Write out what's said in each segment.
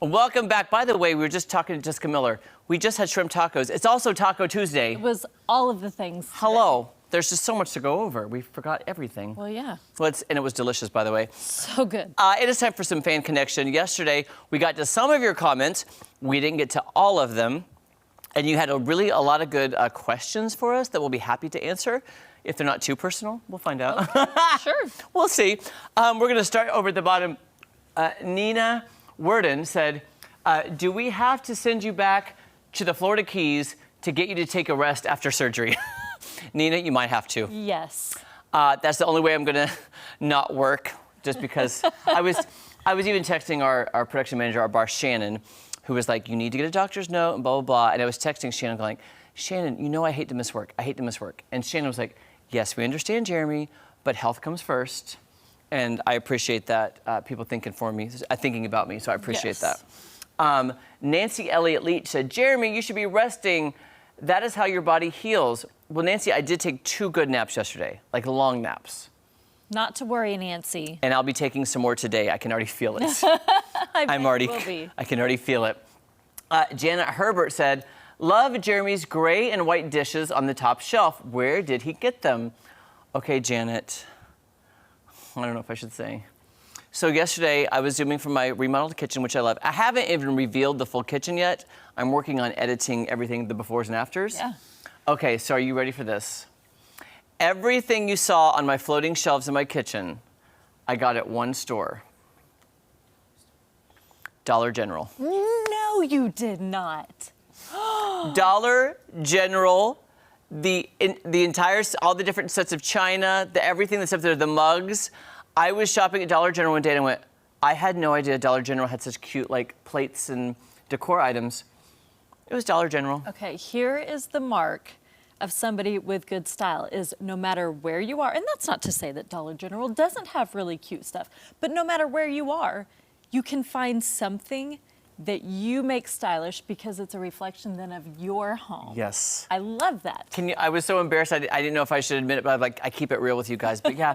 Welcome back. By the way, we were just talking to Jessica Miller. We just had shrimp tacos. It's also Taco Tuesday. It was all of the things today. Hello. There's just so much to go over. We forgot everything. Well, yeah. And it was delicious, by the way. So good. It is time for some fan connection. Yesterday, we got to some of your comments. We didn't get to all of them. And you had a lot of good questions for us that we'll be happy to answer. If they're not too personal, we'll find out. Okay, sure. We'll see. We're going to start over at the bottom. Nina Worden said, do we have to send you back to the Florida Keys to get you to take a rest after surgery? Nina, you might have to. Yes. That's the only way I'm going to not work, just because I was even texting our production manager, our boss, Shannon, who was like, you need to get a doctor's note and blah, blah, blah. And I was texting Shannon going, Shannon, you know I hate to miss work. I hate to miss work. And Shannon was like, yes, we understand, Jeremy, but health comes first. And I appreciate that people thinking about me, so I appreciate that. Nancy Elliott Leach said, Jeremy, you should be resting. That is how your body heals. Well, Nancy, I did take 2 good naps yesterday, like long naps. Not to worry, Nancy. And I'll be taking some more today. I can already feel it. I can already feel it. Janet Herbert said, love Jeremy's gray and white dishes on the top shelf. Where did he get them? Okay, Janet. I don't know if I should say. So yesterday, I was zooming from my remodeled kitchen, which I love. I haven't even revealed the full kitchen yet. I'm working on editing everything, the befores and afters. Yeah. Okay, so are you ready for this? Everything you saw on my floating shelves in my kitchen, I got at one store. Dollar General. No, you did not. Dollar General, the entire, all the different sets of china, everything that's up there, the mugs. I was shopping at Dollar General one day and I went, I had no idea Dollar General had such cute like plates and decor items. It was Dollar General. Okay, here is the mark of somebody with good style is no matter where you are, and that's not to say that Dollar General doesn't have really cute stuff, but no matter where you are, you can find something that you make stylish because it's a reflection then of your home. Yes. I love that. I was so embarrassed, I didn't know if I should admit it, but I keep it real with you guys. But yeah,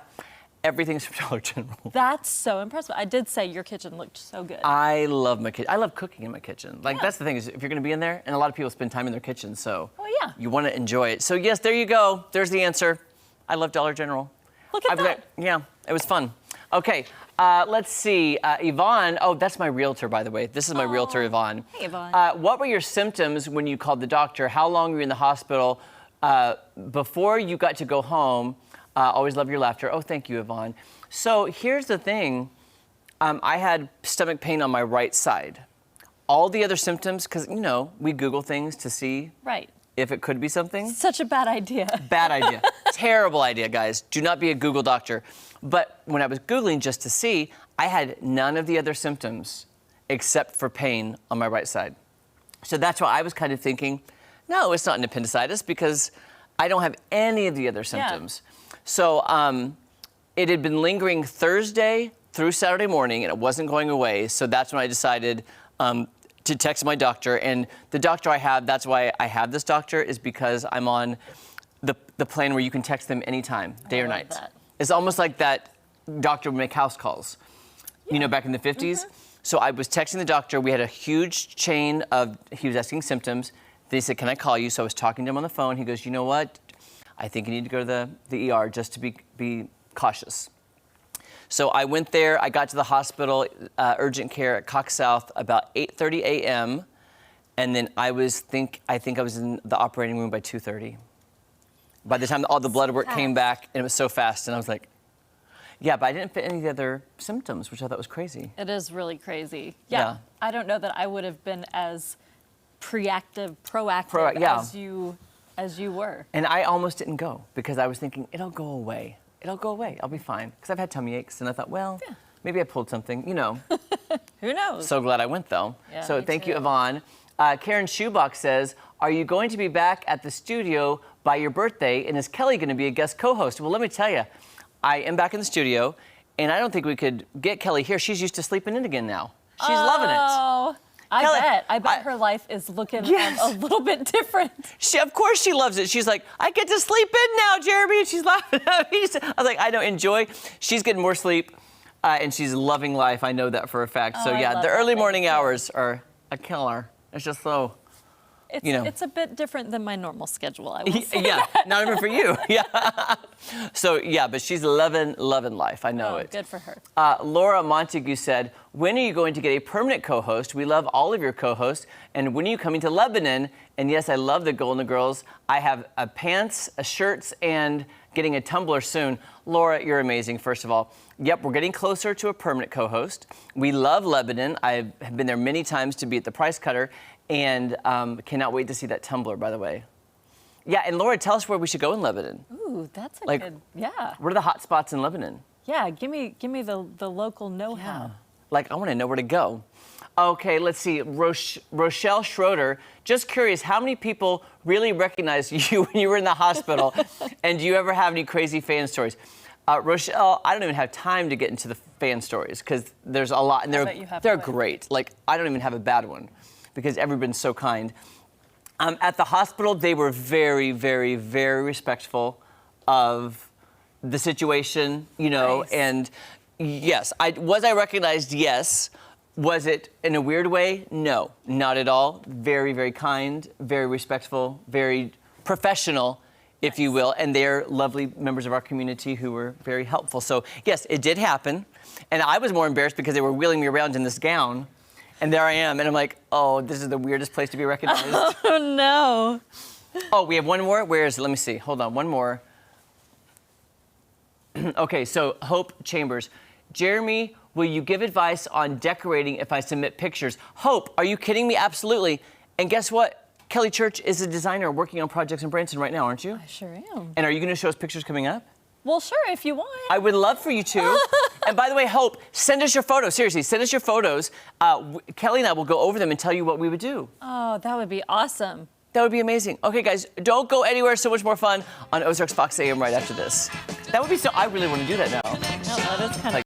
everything's from Dollar General. That's so impressive. I did say your kitchen looked so good. I love my kitchen. I love cooking in my kitchen. Like, that's the thing, is if you're gonna be in there, and a lot of people spend time in their kitchen, so yeah. You wanna enjoy it. So yes, there you go. There's the answer. I love Dollar General. Look at that. Yeah, it was fun. Okay, let's see. Yvonne, oh, that's my realtor, by the way. This is my realtor, Yvonne. Hey, Yvonne. What were your symptoms when you called the doctor? How long were you in the hospital before you got to go home? Always love your laughter. Oh, thank you, Yvonne. So here's the thing. I had stomach pain on my right side. All the other symptoms, because, you know, we Google things to see if it could be something. Such a bad idea. Bad idea. Terrible idea, guys. Do not be a Google doctor. But when I was Googling just to see, I had none of the other symptoms except for pain on my right side. So that's why I was kind of thinking, no, it's not an appendicitis because I don't have any of the other symptoms. Yeah. So it had been lingering Thursday through Saturday morning and it wasn't going away. So that's when I decided to text my doctor. And the doctor I have, that's why I have this doctor, is because I'm on the plan where you can text them anytime, day or night. That. It's almost like that doctor would make house calls, you know, back in the 50s. Mm-hmm. So I was texting the doctor. We had a huge chain of, he was asking symptoms. They said, can I call you? So I was talking to him on the phone. He goes, you know what? I think you need to go to the ER just to be cautious. So I went there. I got to the hospital, urgent care at Cox South about 8:30 a.m. And then I think I was in the operating room by 2:30. By the time all the blood work came back, and it was so fast, and I was like, yeah, but I didn't fit any of the other symptoms, which I thought was crazy. It is really crazy. Yeah. I don't know that I would have been as proactive as you were. And I almost didn't go because I was thinking, it'll go away. It'll go away. I'll be fine. Because I've had tummy aches, and I thought, well, maybe I pulled something, you know. Who knows? So glad I went, though. Yeah, so thank you, Yvonne. Karen Schubach says, are you going to be back at the studio by your birthday, and is Kelly going to be a guest co-host? Well, let me tell you, I am back in the studio, and I don't think we could get Kelly here. She's used to sleeping in again now. She's loving it. Oh, I bet her life is looking a little bit different. Of course she loves it. She's like, I get to sleep in now, Jeremy, and she's laughing at me. I was like, I don't enjoy. She's getting more sleep. And she's loving life. I know that for a fact. So I yeah, love the that. early Thank morning you. hours are a killer. It's just so, It's, you know. it's a bit different than my normal schedule, I will say. Yeah, not even for you. Yeah. So yeah, but she's loving life. I know Oh, it. good for her. Laura Montague said, when are you going to get a permanent co-host? We love all of your co-hosts. And when are you coming to Lebanon? And yes, I love the Golden Girls. I have pants, shirts, and getting a tumbler soon. Laura, you're amazing, first of all. Yep, we're getting closer to a permanent co-host. We love Lebanon. I have been there many times to be at the Price Cutter, and cannot wait to see that tumbler, by the way. Yeah, and Laura, tell us where we should go in Lebanon. Ooh, that's a Like- good, yeah. What are the hot spots in Lebanon? Yeah, give me the local know-how. Like, I want to know where to go. Okay, let's see. Rochelle Schroeder, just curious, how many people really recognized you when you were in the hospital? And do you ever have any crazy fan stories? Rochelle, I don't even have time to get into the fan stories because there's a lot, and bet you have they're quite. great. Like, I don't even have a bad one because everyone's so kind. At the hospital, they were very, very, very respectful of the situation, you know, Nice. and yes, was I recognized? Yes. Was it in a weird way? No, not at all. Very, very kind, very respectful, very professional, if you will, and they're lovely members of our community who were very helpful. So yes, it did happen, and I was more embarrassed because they were wheeling me around in this gown, and there I am, and I'm like, oh, this is the weirdest place to be recognized. Oh, no. Oh, we have one more? Where is it? Let me see. Hold on, one more. Okay, so Hope Chambers. Jeremy, will you give advice on decorating if I submit pictures? Hope, are you kidding me? Absolutely. And guess what? Kelly Church is a designer working on projects in Branson right now, aren't you? I sure am. And are you going to show us pictures coming up? Well, sure, if you want. I would love for you to. And by the way, Hope, send us your photos. Seriously, send us your photos. Kelly and I will go over them and tell you what we would do. Oh, that would be awesome. That would be amazing. Okay, guys, don't go anywhere. So much more fun on Ozarks Fox AM right after this. That would be so. I really want to do that now. No, that is kind of